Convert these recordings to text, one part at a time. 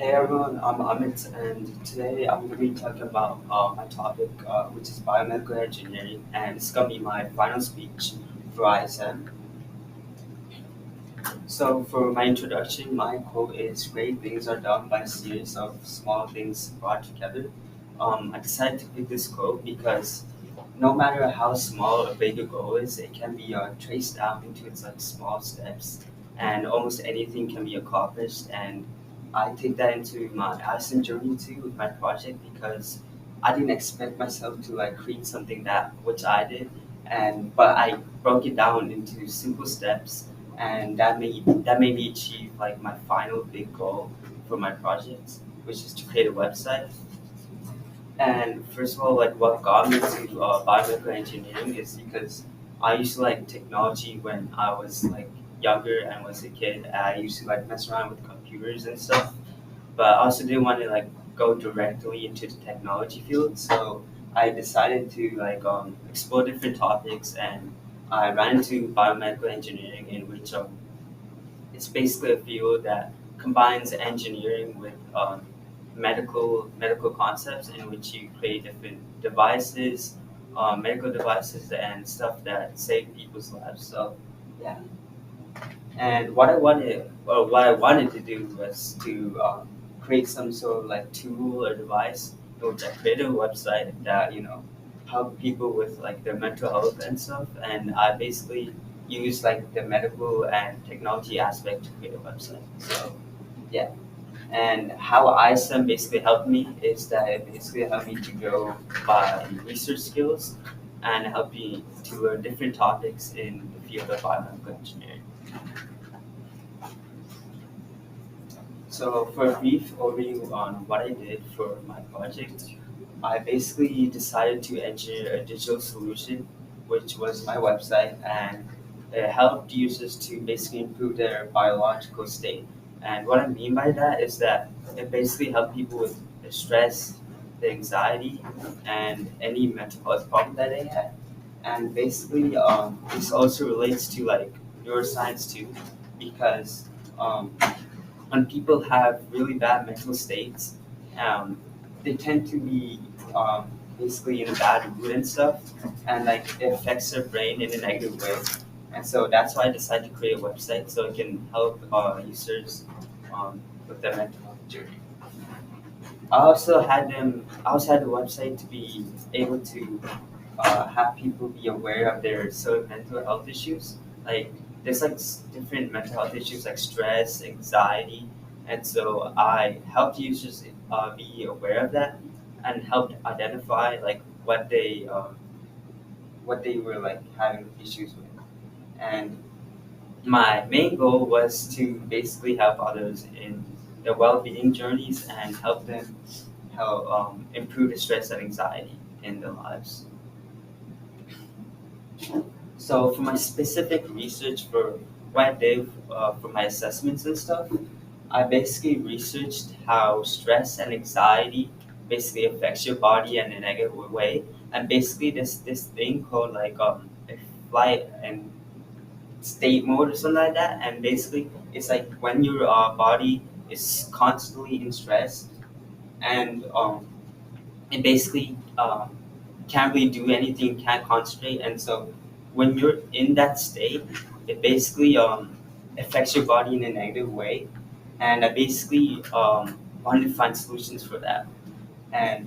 Hey everyone, I'm Amit, and today I'm going to be talking about my topic, which is biomedical engineering, and it's going to be my final speech for ISM. So, for my introduction, my quote is great things are done by a series of small things brought together. I decided to pick this quote because no matter how small or big a goal is, it can be traced down into its like small steps, and almost anything can be accomplished. And I take that into my Addison journey too with my project because I didn't expect myself to like create something that which I did, and but I broke it down into simple steps, and that made me achieve like my final big goal for my project, which is to create a website. And first of all, like what got me to biomedical engineering is because I used to like technology when I was like younger and was a kid. I used to like mess around with computers and stuff, but I also didn't want to like go directly into the technology field. So I decided to like explore different topics, and I ran into biomedical engineering, in which it's basically a field that combines engineering with medical concepts, in which you create different devices, medical devices, and stuff that save people's lives. So yeah, and what I wanted to do was to create some sort of like tool or device, which I created a website that help people with like their mental health and stuff. And I basically use like the medical and technology aspect to create a website. So yeah, and how ISM basically helped me is that it basically helped me to grow my research skills and help me to learn different topics in the field of biomedical engineering. So for a brief overview on what I did for my project, I basically decided to engineer a digital solution, which was my website, and it helped users to basically improve their biological state. And what I mean by that is that it basically helped people with the stress, the anxiety, and any mental health problem that they had. And basically, this also relates to like neuroscience too, because when people have really bad mental states, um, they tend to be basically in a bad mood and stuff, and like it affects their brain in a negative way. And so that's why I decided to create a website so it can help users with their mental health journey. I also had the website to be able to have people be aware of their sort of mental health issues. Like there's like different mental health issues like stress, anxiety, and so I helped users be aware of that and helped identify like what they were like having issues with. And my main goal was to basically help others in their well-being journeys and help improve the stress and anxiety in their lives. So for my specific research for what I did for my assessments and stuff, I basically researched how stress and anxiety basically affects your body in a negative way, and basically this thing called like a flight and state mode or something like that. And basically it's like when your body is constantly in stress, and it basically can't really do anything, can't concentrate. And so when you're in that state, it basically affects your body in a negative way. And I basically wanted to find solutions for that. And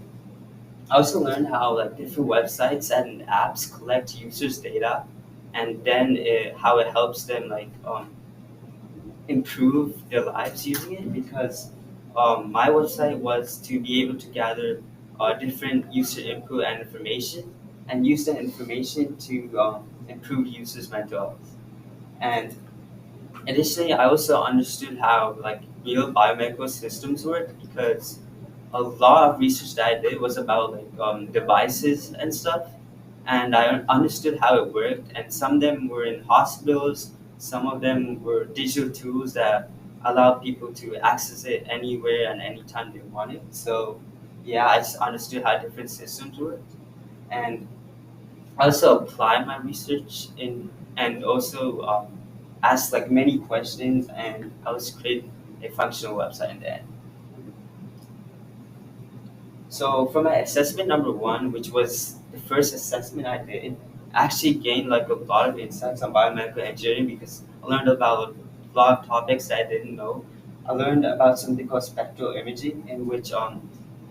I also learned how like different websites and apps collect users' data, and then how it helps them like improve their lives using it. Because my website was to be able to gather different user input and information, and use that information to improve users' mental health. And additionally, I also understood how like real biomedical systems work, because a lot of research that I did was about like devices and stuff, and I understood how it worked. And some of them were in hospitals, some of them were digital tools that allow people to access it anywhere and anytime they wanted. So yeah, I just understood how different systems work, and I also applied my research in, and also asked like many questions, and I was create a functional website in the end. So for my assessment number one, which was the first assessment I did, I actually gained like a lot of insights on biomedical engineering because I learned about a lot of topics that I didn't know. I learned about something called spectral imaging, in which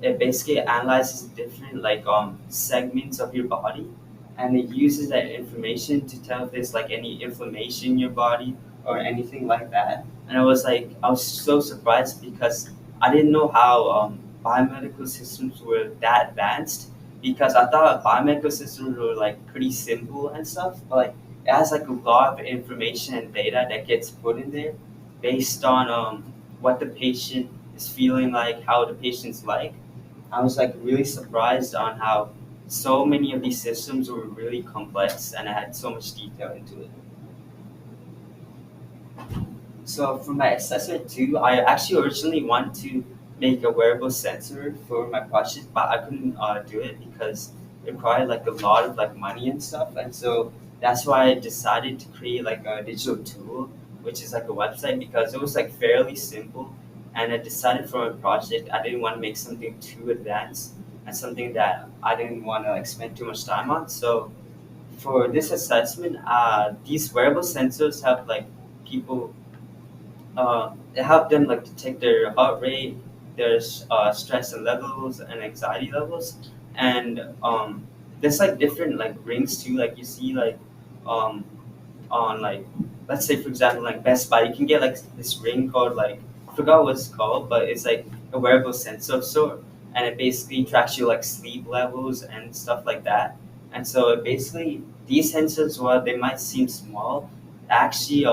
it basically analyzes different like segments of your body, and it uses that information to tell if there's like any inflammation in your body or anything like that. And I was so surprised because I didn't know how biomedical systems were that advanced, because I thought biomedical systems were like pretty simple and stuff, but like it has like a lot of information and data that gets put in there based on what the patient is feeling like, how the patient's like. I was like really surprised on how so many of these systems were really complex and I had so much detail into it. So for my assessment too, I actually originally wanted to make a wearable sensor for my project, but I couldn't do it because it required like a lot of like money and stuff. And so that's why I decided to create like a digital tool, which is like a website, because it was like fairly simple. And I decided for a project I didn't want to make something too advanced and something that I didn't want to like spend too much time on. So for this assessment, these wearable sensors help like people it helped them like detect their heart rate, their stress and levels and anxiety levels, and there's like different like rings too. Like you see like um, on like, let's say for example like Best Buy, you can get like this ring called like, I forgot what it's called, but it's like a wearable sensor of sort, and it basically tracks your like sleep levels and stuff like that. And so it basically, these sensors, while they might seem small, actually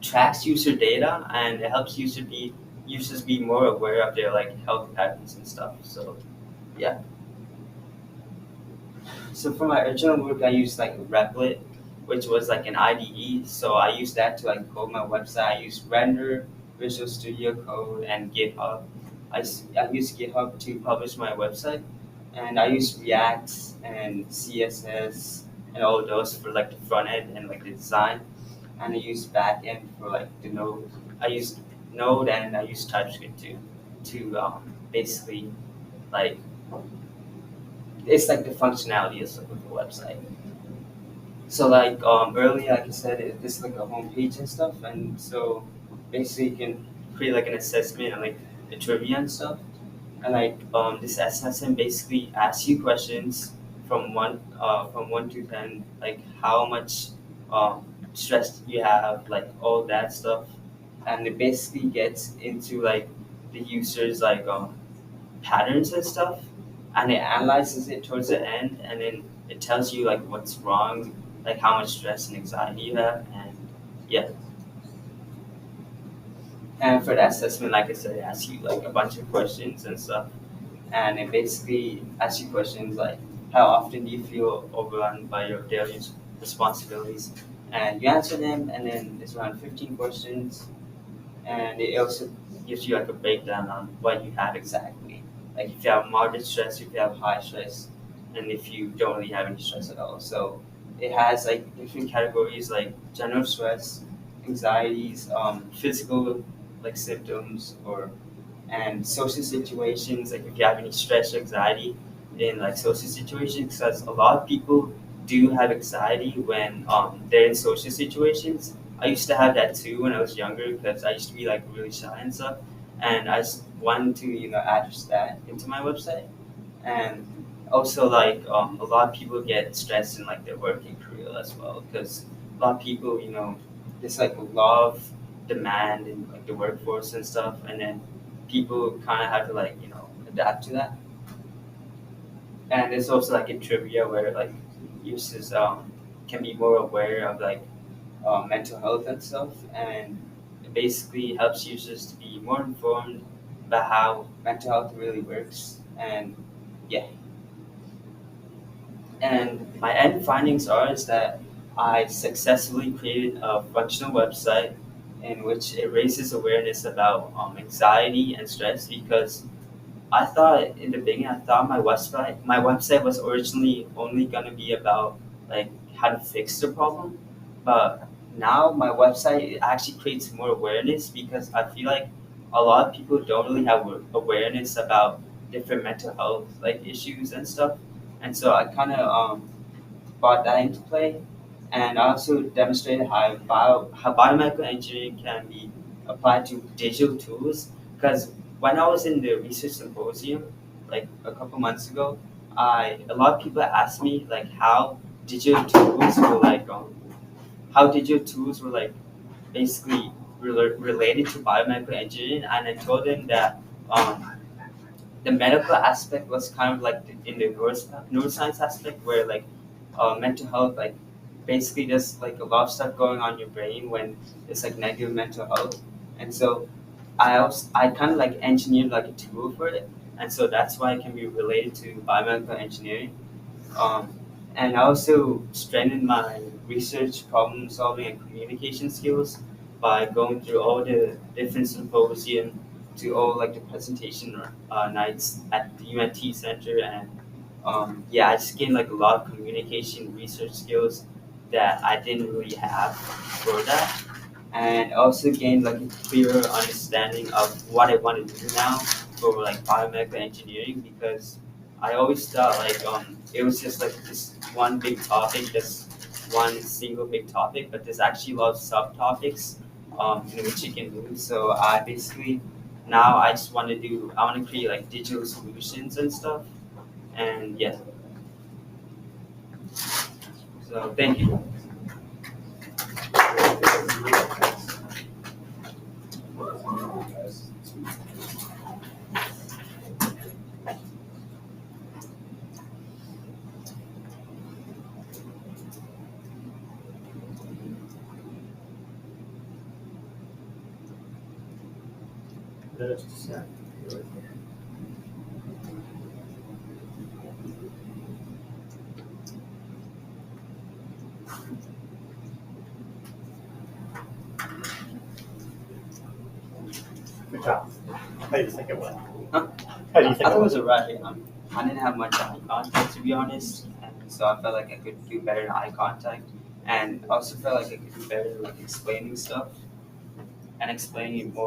tracks user data, and it helps users be more aware of their like health patterns and stuff. So yeah. So for my original work, I used like Replit, which was like an IDE. So I used that to like code my website. I used Render, Visual Studio Code, and GitHub. I used GitHub to publish my website, and I used React and CSS and all of those for like the front end and like the design. And I use backend for like the Node. I use Node and I use TypeScript too, to basically like, it's like the functionality of the website. So like earlier, like I said, this is like a homepage and stuff, and so basically you can create like an assessment and like a trivia and stuff. And like this assessment basically asks you questions from 1 to 10, like how much stress you have, like all that stuff, and it basically gets into like the user's like patterns and stuff, and it analyzes it towards the end, and then it tells you like what's wrong, like how much stress and anxiety you have, and yeah. And for the assessment, like I said, it asks you like a bunch of questions and stuff, and it basically asks you questions like how often do you feel overwhelmed by your daily responsibilities, and you answer them, and then it's around 15 questions, and it also gives you like a breakdown on what you have exactly. Like if you have moderate stress, if you have high stress, and if you don't really have any stress at all. So it has like different categories like general stress, anxieties, physical like symptoms, or and social situations, like if you have any stress or anxiety in like social situations, because a lot of people do have anxiety when they're in social situations. I used to have that too when I was younger because I used to be like really shy and stuff, and I just wanted to address that into my website. And also like a lot of people get stressed in like their working career as well, because a lot of people, there's like a lot of demand in like the workforce and stuff, and then people kind of have to like adapt to that. And there's also like a trivia where like users can be more aware of like mental health and stuff, and it basically helps users to be more informed about how mental health really works. And yeah. And my end findings are is that I successfully created a functional website in which it raises awareness about anxiety and stress, because I thought in the beginning, I thought my website was originally only gonna be about like how to fix the problem, but now my website actually creates more awareness, because I feel like a lot of people don't really have awareness about different mental health like issues and stuff. And so I kind of brought that into play, and I also demonstrated how biomedical engineering can be applied to digital tools. Because when I was in the research symposium, like a couple months ago, I a lot of people asked me like digital tools were like how digital tools were like basically related to biomedical engineering, and I told them that um, the medical aspect was kind of like in the neuroscience aspect where like mental health like basically there's like a lot of stuff going on in your brain when it's like negative mental health, and so I kind of like engineered like a tool for it, and so that's why it can be related to biomedical engineering. um, and I also strengthened my research, problem solving, and communication skills by going through all the different symposium to all like the presentation nights at the UNT Center, and yeah, I just gained like a lot of communication research skills that I didn't really have for that, and also gained like a clearer understanding of what I want to do now for like biomedical engineering, because I always thought like it was just like this one big topic, just one single big topic, but there's actually a lot of subtopics in which you can do. So I basically now I want to create like digital solutions and stuff, and yeah. So thank you. Good job. How do you think it went? Huh? How do you I think thought it it was went? alright. I didn't have much eye contact to be honest, and so I felt like I could do better in eye contact, and I also felt like I could do better like explaining stuff and explaining it more